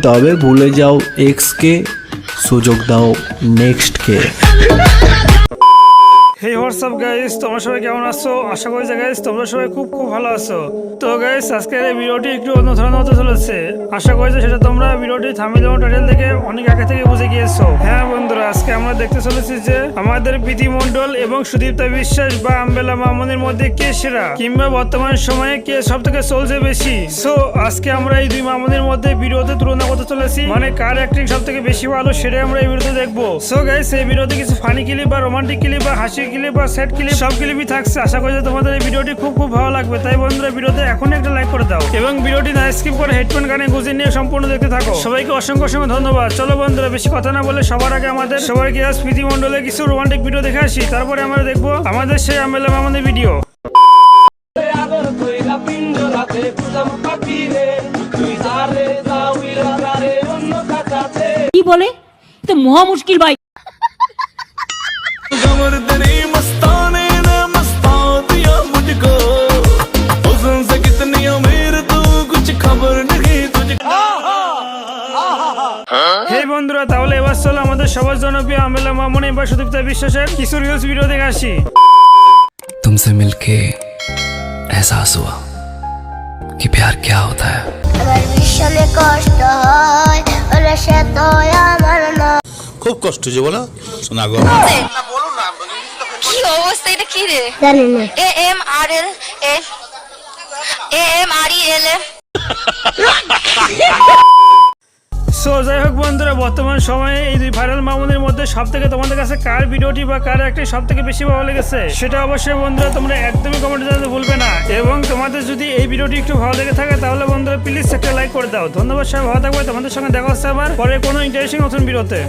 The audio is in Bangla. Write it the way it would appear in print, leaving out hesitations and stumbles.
তবে ভুলে যাও এক্স কে, সুযোগ দাও নেক্সট কে। হে হোয়াটসঅ্যাপ গাইস, তোমরা সবাই কেমন আছো? আশা করি যে গাইস তোমরা সবাই খুব ভালো আছো। তো গাইস আজকের এই ভিডিওটি একটু অন্য ধরনের হতে চলেছে। আশা করি যে সেটা তোমরা ভিডিওটি থাম্বনেল এবং টাইটেল থেকে অনেক আগে থেকে বুঝে গিয়েছো। হ্যাঁ বন্ধুরা, আজকে আমরা দেখতে চলেছি যে আমাদের প্রীতি মণ্ডল এবং সুদীপ্তা বিশ্বাস বা আম্বেলা মামনির মধ্যে কে সেরা, কিংবা বর্তমান সময়ে কে সব থেকে চলছে বেশি। সো আজকে আমরা এই দুই মামনির মধ্যে ভিডিওতে তুলনা করতে চলেছি, মানে কার অ্যাক্টিং সব থেকে বেশি ভালো সেটাই আমরা এই ভিডিওতে দেখবো। সো গাইস এই ভিডিওতে কিছু ফানি ক্লিপ বা রোমান্টিক ক্লিপ বা হাসি ক্লিপ বা স্যাড ক্লিপ সব ক্লিপই থাকছে। আশা করি যে তোমাদের এই ভিডিওটি খুব ভালো লাগবে। তাই বন্ধুরা ভিডিওতে এখন একটা লাইক করে দাও এবং ভিডিওটি না স্কিপ করে হেডফোন কানে গুঁজে নিয়ে সম্পূর্ণ দেখতে থাকো। সবাইকে অসংখ্য ধন্যবাদ। চলো বন্ধুরা বেশি কথা না বলে সবার আগে আমাদের সবাইকে আজ প্রীতি মণ্ডলের কিছু রোমান্টিক ভিডিও দেখে আসি, তারপরে আমরা দেখবো আমাদের সেই আম্বেলা মামনির ভিডিও। কি বলে তো মহা মুশকিল ভাই। হে বন্ধুরা, তাহলে এবার চলো আমাদের সবার জনপ্রিয় আম্বেলা মামনি বা সুদীপ্তা বিশ্বাসের কিছু রিলস ভিডিও দেখে আসি। तुमसे मिलके एहसास हुआ कि प्यार क्या होता है। আমার ভীষণ কষ্ট হয় ওরে সে তো আমার না। খুব কষ্ট যে বলো শোনা গো। কি অবস্থা, এটা কি রে? জানি না। AMREL সো যাই হোক বন্ধুরা, বর্তমান সময়ে এই দুই ভাইরাল মামনির মধ্যে সব থেকে তোমাদের কাছে কার ভিডিওটি বা কার একটা সব থেকে বেশি ভালো লেগেছে সেটা অবশ্যই বন্ধুরা তোমরা একদমই কমেন্টে জানাতে ভুলবে না। এবং তোমাদের যদি এই ভিডিওটি একটু ভালো লেগে থাকে তাহলে বন্ধুরা প্লিজ একটা লাইক করে দাও। ধন্যবাদ, সবাই ভালো থাকবে। তোমাদের সঙ্গে দেখা হচ্ছে আবার পরে কোনো ইন্টারেস্টিং নতুন ভিডিওতে।